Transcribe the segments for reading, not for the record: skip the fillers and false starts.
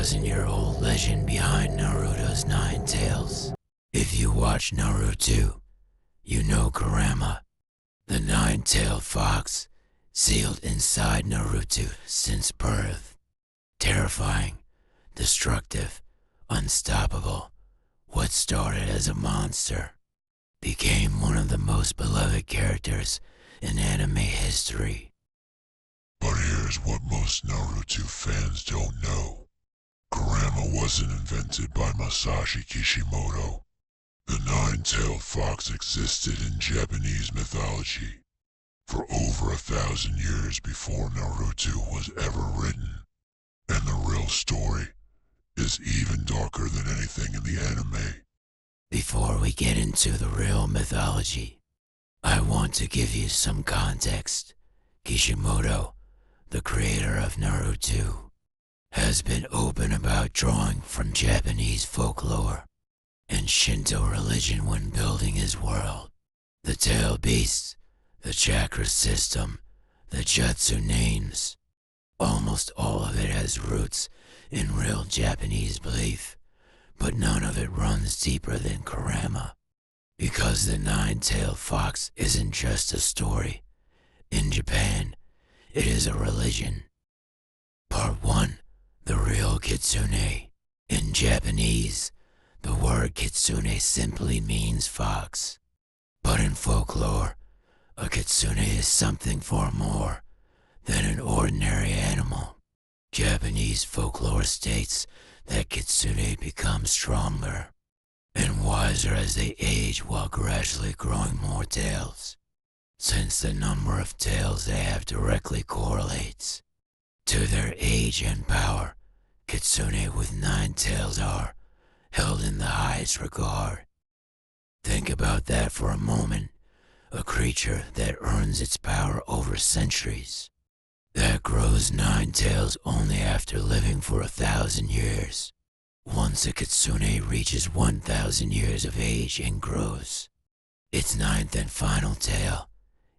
2,000-year-old legend behind Naruto's 9 tails. If you watch Naruto, you know Kurama, the 9-tailed fox, sealed inside Naruto since birth. Terrifying, destructive, unstoppable, what started as a monster became one of the most beloved characters in anime history. But here's what most Naruto fans don't know. Kurama wasn't invented by Masashi Kishimoto. The 9-tailed fox existed in Japanese mythology for over 1,000 years before Naruto was ever written. And the real story is even darker than anything in the anime. Before we get into the real mythology, I want to give you some context. Kishimoto, the creator of Naruto, has been open about drawing from Japanese folklore and Shinto religion when building his world. The tailed beasts, the chakra system, the jutsu names, almost all of it has roots in real Japanese belief, but none of it runs deeper than Kurama, because the 9-tailed fox isn't just a story. In Japan, it is a religion. Part 1. The real Kitsune. In Japanese, the word Kitsune simply means fox. But in folklore, a Kitsune is something far more than an ordinary animal. Japanese folklore states that Kitsune become stronger and wiser as they age while gradually growing more tails, since the number of tails they have directly correlates to their age and power. Kitsune with 9 tails are held in the highest regard. Think about that for a moment, a creature that earns its power over centuries, that grows 9 tails only after living for 1,000 years. Once a Kitsune reaches 1,000 years of age and grows its 9th and final tail,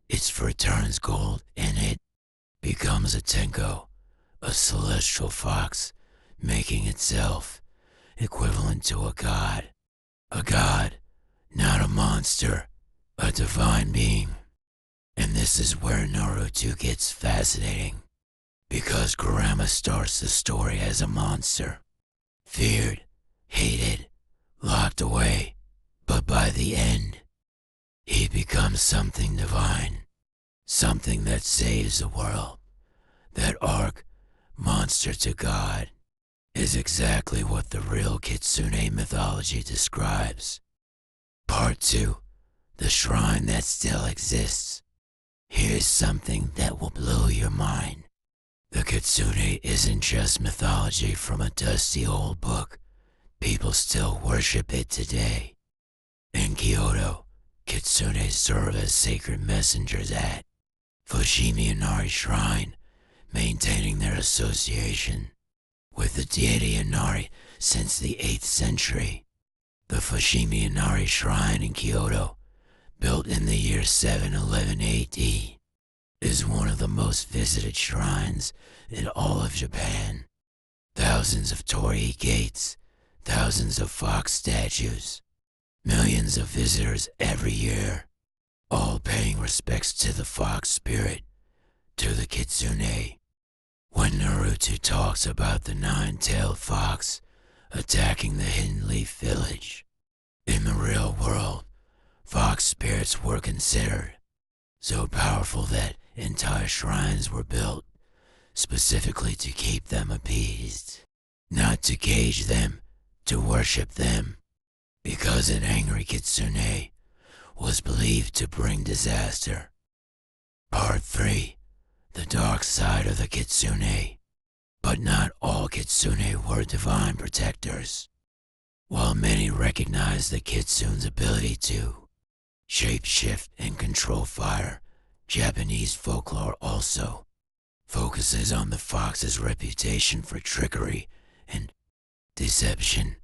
its fur turns gold and it becomes a Tenko, a celestial fox, making itself equivalent to a god. A god, not a monster, a divine being. And this is where Naruto gets fascinating, because Kurama starts the story as a monster, feared, hated, locked away, but by the end, he becomes something divine, something that saves the world. That arc, monster to god, is exactly what the real Kitsune mythology describes. Part 2. The shrine that still exists. Here's something that will blow your mind. The Kitsune isn't just mythology from a dusty old book. People still worship it today. In Kyoto, Kitsune serve as sacred messengers at Fushimi Inari Shrine, maintaining their association with the deity Inari since the 8th century. The Fushimi Inari Shrine in Kyoto, built in the year 711 AD, is one of the most visited shrines in all of Japan. Thousands of torii gates, thousands of fox statues, millions of visitors every year, all paying respects to the fox spirit, to the Kitsune. When Naruto talks about the 9-tailed fox attacking the Hidden Leaf Village, in the real world, fox spirits were considered so powerful that entire shrines were built specifically to keep them appeased, not to cage them, to worship them, because an angry Kitsune was believed to bring disaster. Part 3. The dark side of the Kitsune. But not all Kitsune were divine protectors. While many recognize the Kitsune's ability to shape-shift and control fire, Japanese folklore also focuses on the fox's reputation for trickery and deception,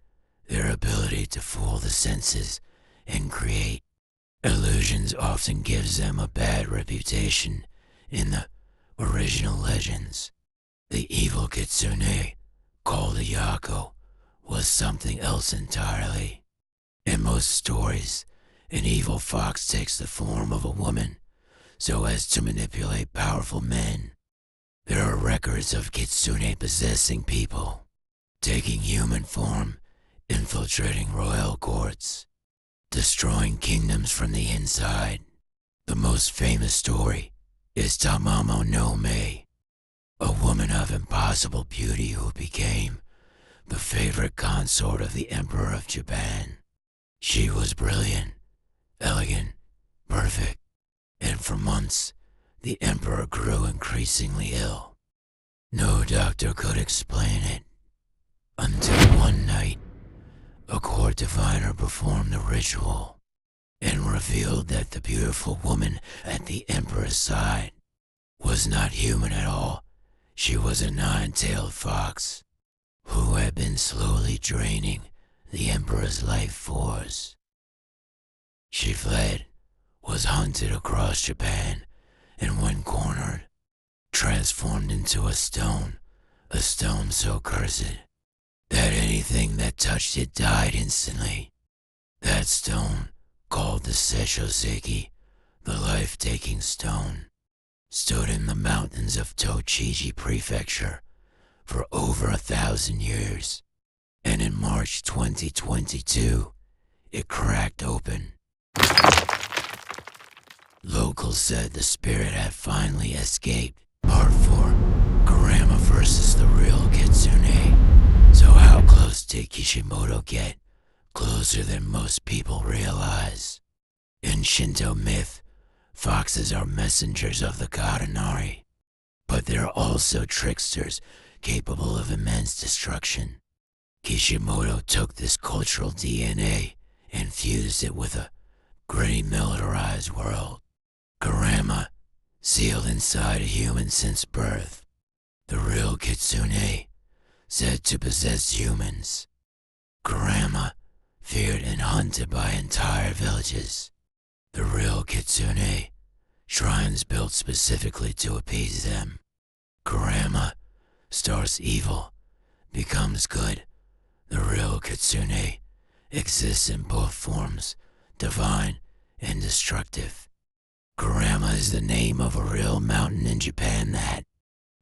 their ability to fool the senses and create illusions often gives them a bad reputation in the original legends. The evil Kitsune, called a Yako, was something else entirely. In most stories, an evil fox takes the form of a woman so as to manipulate powerful men. There are records of Kitsune possessing people, taking human form, infiltrating royal courts, destroying kingdoms from the inside. The most famous story is Tamamo no Mei, a woman of impossible beauty who became the favorite consort of the Emperor of Japan. She was brilliant, elegant, perfect, and for months, the Emperor grew increasingly ill. No doctor could explain it, until one night, a court diviner performed the ritual and revealed that the beautiful woman at the Emperor's side was not human at all. She was a nine-tailed fox who had been slowly draining the Emperor's life force. She fled, was hunted across Japan, and when cornered, transformed into a stone so cursed that anything that touched it died instantly. That stone, called the Sessho-seki, the life-taking stone, stood in the mountains of Tochigi Prefecture for over 1,000 years, and in March 2022, it cracked open. Locals said the spirit had finally escaped. Part 4, Kurama versus the real Kitsune. So how close did Kishimoto get? Closer than most people realize. In Shinto myth, foxes are messengers of the god Inari, but they're also tricksters capable of immense destruction. Kishimoto took this cultural DNA and fused it with a gritty militarized world. Kurama, sealed inside a human since birth. The real Kitsune, said to possess humans. Kurama, feared and hunted by entire villages. The real Kitsune, shrines built specifically to appease them. Kurama, starts evil, becomes good. The real Kitsune exists in both forms, divine and destructive. Kurama is the name of a real mountain in Japan that,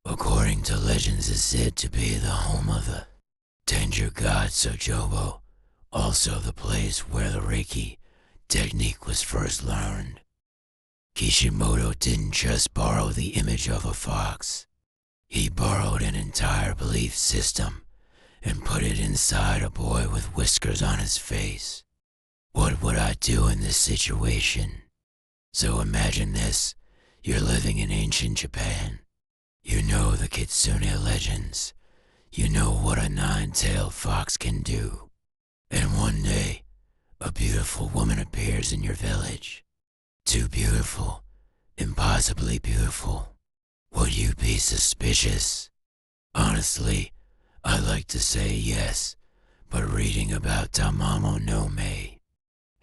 according to legends, is said to be the home of the Tenju god Sojobo, also the place where the Reiki technique was first learned. Kishimoto didn't just borrow the image of a fox. He borrowed an entire belief system and put it inside a boy with whiskers on his face. What would I do in this situation? So imagine this, you're living in ancient Japan. You know the Kitsune legends. You know what a nine-tailed fox can do. And one day, a beautiful woman appears in your village. Too beautiful, impossibly beautiful. Would you be suspicious? Honestly, I'd like to say yes, but reading about Tamamo no Mei,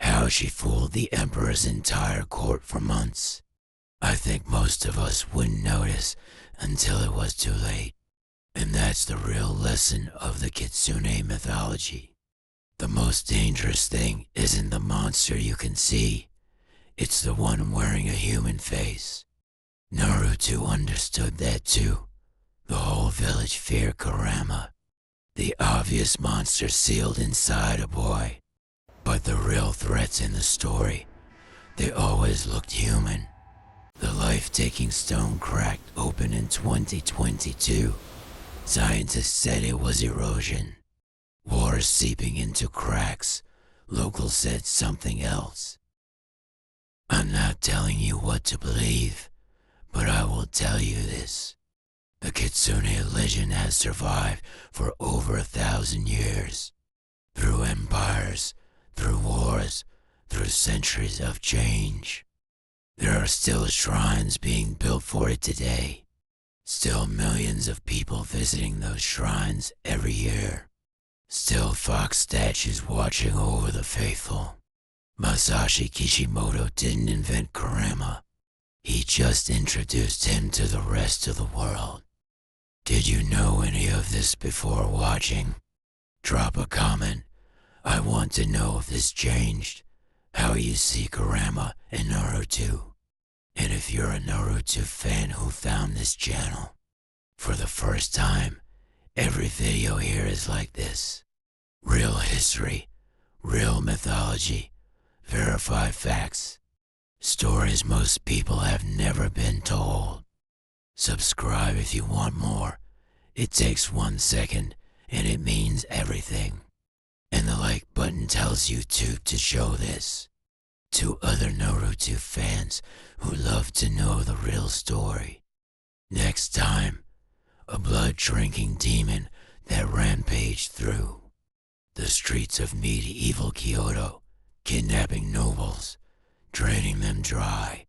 how she fooled the Emperor's entire court for months, I think most of us wouldn't notice until it was too late. And that's the real lesson of the Kitsune mythology. The most dangerous thing isn't the monster you can see, it's the one wearing a human face. Naruto understood that too. The whole village feared Kurama, the obvious monster sealed inside a boy. But the real threats in the story, they always looked human. The life-taking stone cracked open in 2022. Scientists said it was erosion. Water seeping into cracks. Locals said something else. I'm not telling you what to believe, but I will tell you this. The Kitsune legend has survived for over 1,000 years. Through empires, through wars, through centuries of change. There are still shrines being built for it today. Still millions of people visiting those shrines every year. Still fox statues watching over the faithful. Masashi Kishimoto didn't invent Kurama. He just introduced him to the rest of the world. Did you know any of this before watching? Drop a comment. I want to know if this changed how you see Kurama and Naruto. And if you're a Naruto fan who found this channel for the first time, every video here is like this. Real history, real mythology, verified facts, stories most people have never been told. Subscribe if you want more. It takes 1 second and it means everything. And the like button tells YouTube to show this to other Naruto fans who love to know the real story. Next time, a blood-drinking demon that rampaged through the streets of medieval Kyoto, kidnapping nobles, draining them dry.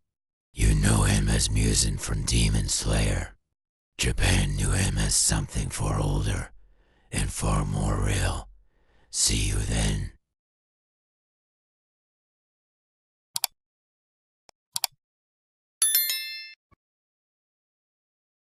You know him as Musin from Demon Slayer. Japan knew him as something far older and far more real. See you then.